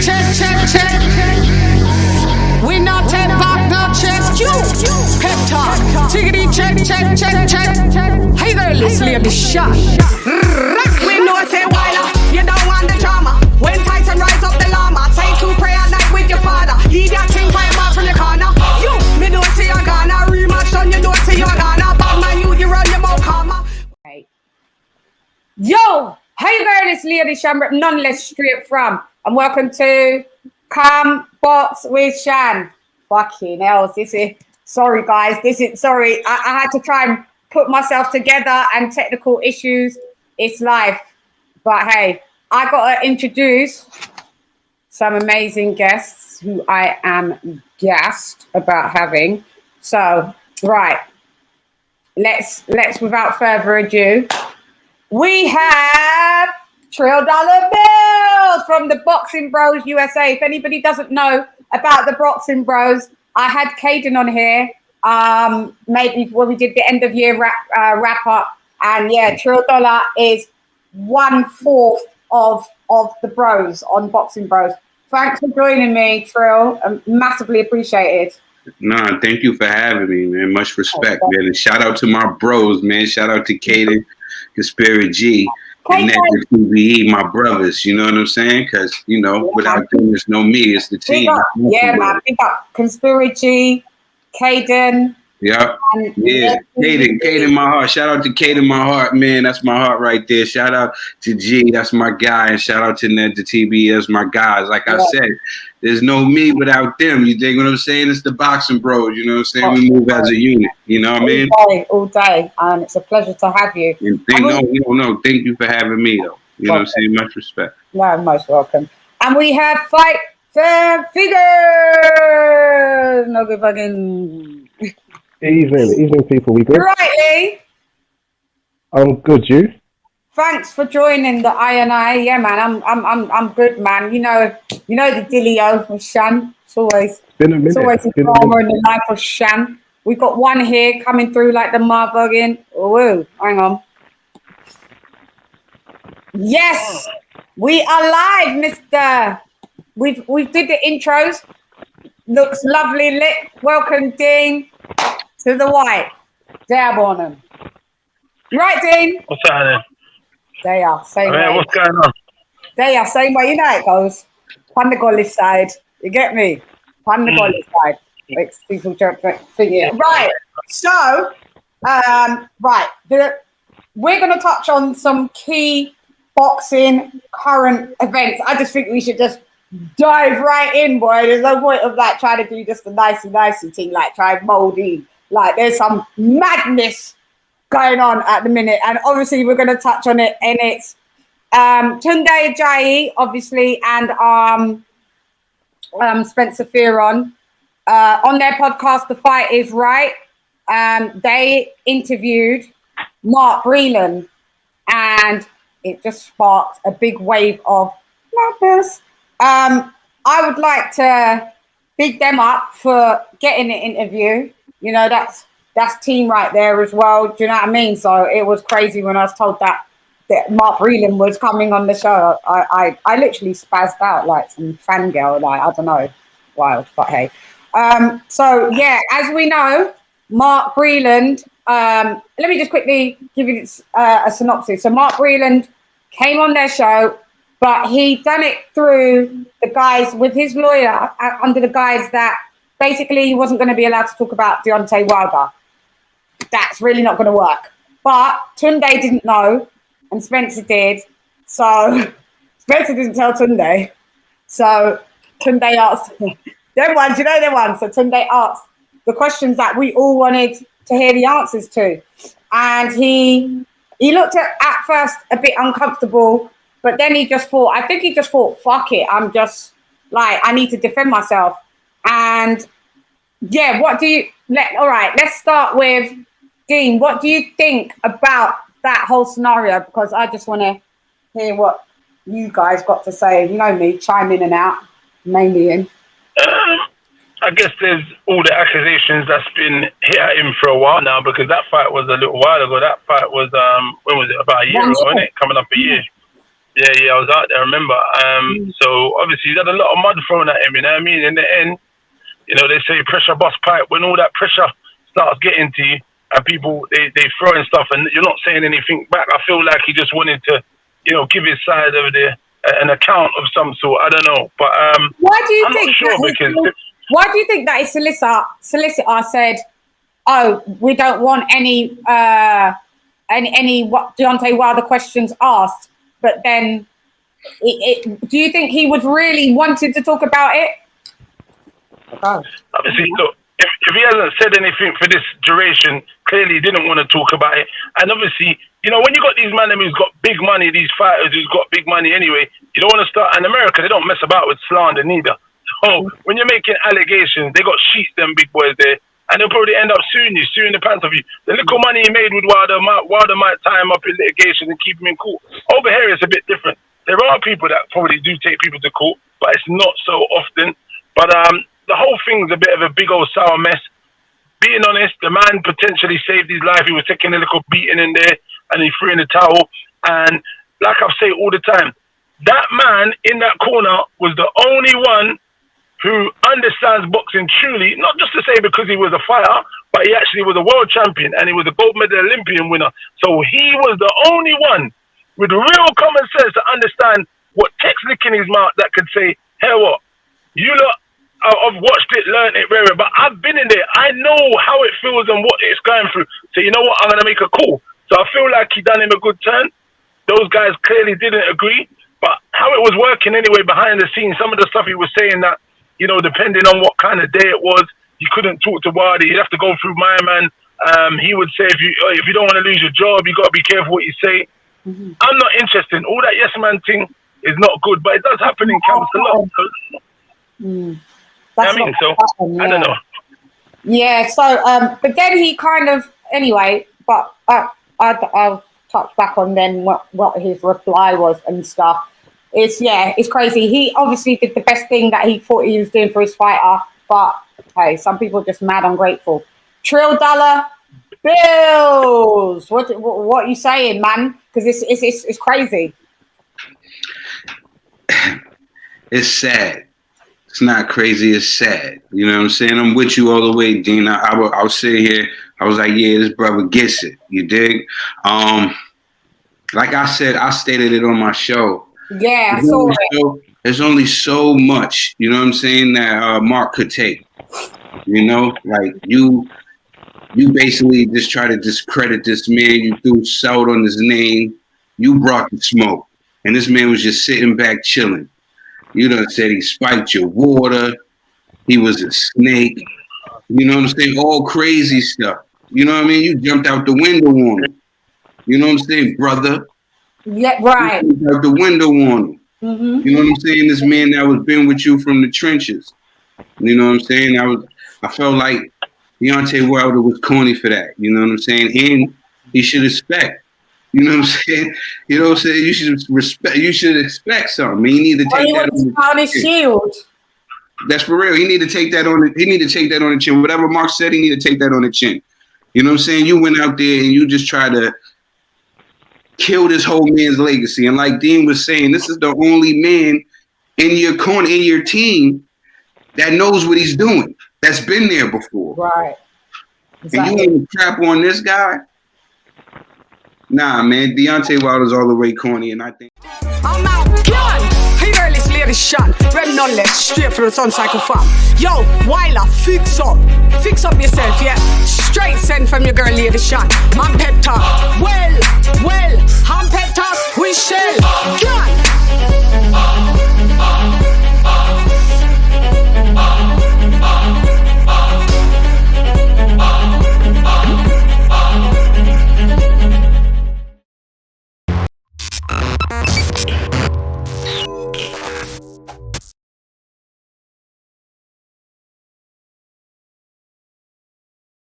check. We not take back no chest. You pep talk. Tiggity check. Hey girl, let's lay the shot. We know say wilder. You don't want the drama. When Tyson rise up the llama, say to pray at night with your father. He that thing by him out from your corner. You, me know say you're gonna rematch on. You know say you're gonna bad man. You run your mouth karma. Yo, hey girl, it's Leah the Shamrock, none less straight from, and welcome to Come Box with Chann. Fucking hell, sorry guys, I had to try and put myself together and technical issues, it's life. But hey, I got to introduce some amazing guests who I am gassed about having. So, right, let's without further ado, we have $TRILL bills from the Boxing Bros USA. If anybody doesn't know about the Boxing Bros, I had Caden on here, maybe when we did the end of year wrap up, and yeah, $TRILL is 1/4 of the bros on Boxing Bros. Thanks for joining me, TRILL. Massively appreciated. Nah, thank you for having me, man. Much respect, man. And shout out to my bros, man. Shout out to Caden, Conspiracy G, and TVE, my brothers. You know what I'm saying? Because, you know, without them, there's no me. It's the team. Man. Big up Conspiracy, Caden. Yep. Yeah. Caden, my heart. Shout out to Caden, my heart, man. That's my heart right there. Shout out to G. That's my guy. And shout out to Ned, the TB. That's my guys. Like I said, there's no me without them. You dig what I'm saying? It's the Boxing Bros. You know what I'm saying? We move as a unit. You know what I mean? All day. And it's a pleasure to have you. And thank you for having me, though. You know what I'm saying? Much respect. No, most welcome. And we have Fight Fair Figures. No good fucking. Evening, people. We good? Right, Lee. I'm good. You? Thanks for joining the INI. Yeah, man. I'm good, man. You know the dealio with Chann. It's always a drama in the life of Chann. We got one here coming through like the motherfucking. Oh, hang on. Yes, we are live, Mister. We've did the intros. Looks lovely lit. Welcome, Dean, to the white. Dab on them. You right, Dean? What's happening? They are same way. What's going on? They are same way. You know how it goes. On the golly side. You get me? On the golly side. Makes people jump figure. Right. So, we're going to touch on some key boxing current events. I just think we should just dive right in, boy. There's no point of like trying to do just a nicey thing, like try and mold in. Like there's some madness going on at the minute, and obviously we're going to touch on it. And it's Tunde Ajayi, obviously, and Spencer Fearon on their podcast, The Fight Is Right. They interviewed Mark BRELAND, and it just sparked a big wave of madness. I would like to big them up for getting an interview. You know, that's team right there as well. Do you know what I mean? So it was crazy when I was told that Mark BRELAND was coming on the show. I literally spazzed out like some fangirl, like, I don't know, wild, but hey. So yeah, as we know, Mark BRELAND, let me just quickly give you a synopsis. So Mark BRELAND came on their show, but he done it through the guys with his lawyer under the guise that basically he wasn't going to be allowed to talk about Deontay Wilder. That's really not going to work. But Tunde didn't know, and Spencer did. So Spencer didn't tell Tunde. So Tunde asked them ones, you know them ones. So Tunde asked the questions that we all wanted to hear the answers to. And he looked at first a bit uncomfortable, but then he just thought, fuck it. I'm just like, I need to defend myself. And yeah, all right, let's start with Dean. What do you think about that whole scenario? Because I just want to hear what you guys got to say. You know me, chime in and out, mainly in. I guess there's all the accusations that's been hit at him for a while now, because that fight was a little while ago. That fight was, when was it? About a year ago, wasn't it? Coming up a year. Yeah, I was out there, I remember. So obviously he's had a lot of mud thrown at him, you know what I mean? In the end, you know, they say pressure bust pipe. When all that pressure starts getting to you and people, they throwing stuff and you're not saying anything back, I feel like he just wanted to, you know, give his side of an account of some sort. I don't know. But why do you I'm think not sure because... Why do you think that his solicitor said, oh, we don't want any Deontay Wilder questions asked, but then do you think he was really wanted to talk about it? Obviously, look, if he hasn't said anything for this duration, clearly he didn't want to talk about it. And obviously, you know, when you got these men who's got big money, these fighters who's got big money anyway, you don't want to start. In America, they don't mess about with slander neither. So when you're making allegations, they got sheets, them big boys there, and they'll probably end up suing the pants of you. The little money he made with Wilder might tie him up in litigation and keep him in court. Over here, it's a bit different. There are people that probably do take people to court, but it's not so often. But the whole thing's a bit of a big old sour mess. Being honest, the man potentially saved his life. He was taking a little beating in there, and he threw in the towel. And like I say all the time, that man in that corner was the only one who understands boxing truly, not just to say because he was a fighter, but he actually was a world champion and he was a gold medal Olympian winner. So he was the only one with real common sense to understand what text lick in his mouth that could say, hey, what? You lot, I've watched it, learned it, rare, but I've been in there. I know how it feels and what it's going through. So you know what? I'm going to make a call. So I feel like he done him a good turn. Those guys clearly didn't agree. But how it was working anyway behind the scenes, some of the stuff he was saying that, you know, depending on what kind of day it was, you couldn't talk to Wilder. You'd have to go through my man. He would say, if you don't want to lose your job, you got to be careful what you say. I'm not interested. All that yes man thing is not good, but it does happen in camps a lot. That's I mean, so happened, I don't know. Yeah. So, but then he kind of anyway. But I'll touch back on then what his reply was and stuff. It's crazy. He obviously did the best thing that he thought he was doing for his fighter, but hey, some people are just mad ungrateful. $1 trillion bills. What are you saying, man? Because it's crazy. It's sad. It's not crazy. It's sad. You know what I'm saying? I'm with you all the way, Dean. I was sitting here. I was like, yeah, this brother gets it. You dig? Like I said, I stated it on my show. Yeah, I saw it. There's only so much, you know what I'm saying, that Mark could take. You know, like you basically just try to discredit this man. You threw salt on his name. You brought the smoke. And this man was just sitting back chilling. You done said he spiked your water. He was a snake. You know what I'm saying? All crazy stuff. You know what I mean? You jumped out the window on him. You know what I'm saying, brother? Yeah, right. You jumped out the window on him. You know what I'm saying? This man that was been with you from the trenches. You know what I'm saying? I felt like Deontay Wilder was corny for that. You know what I'm saying? And he should expect. You know what I'm saying? You know what I'm saying? You should respect. You should expect something. He need to take that on his shield. That's for real. He need to take that on. He need to take that on the chin. Whatever Mark said, he need to take that on the chin. You know what I'm saying? You went out there and you just tried to kill this whole man's legacy. And like Dean was saying, this is the only man in your corner, in your team, that knows what he's doing. That's been there before. Right. Exactly. And you want to crap on this guy? Nah, man. Deontay Wilder's all the way corny, and I think. I'm out, gun! Hey there, this lady Chann. Red knowledge, straight from the Sun Cycle farm. Yo, Wilder, fix up yourself, yeah? Straight send from your girl, lady Chann. Man, pep talk. Well, I'm pep talk, we shall.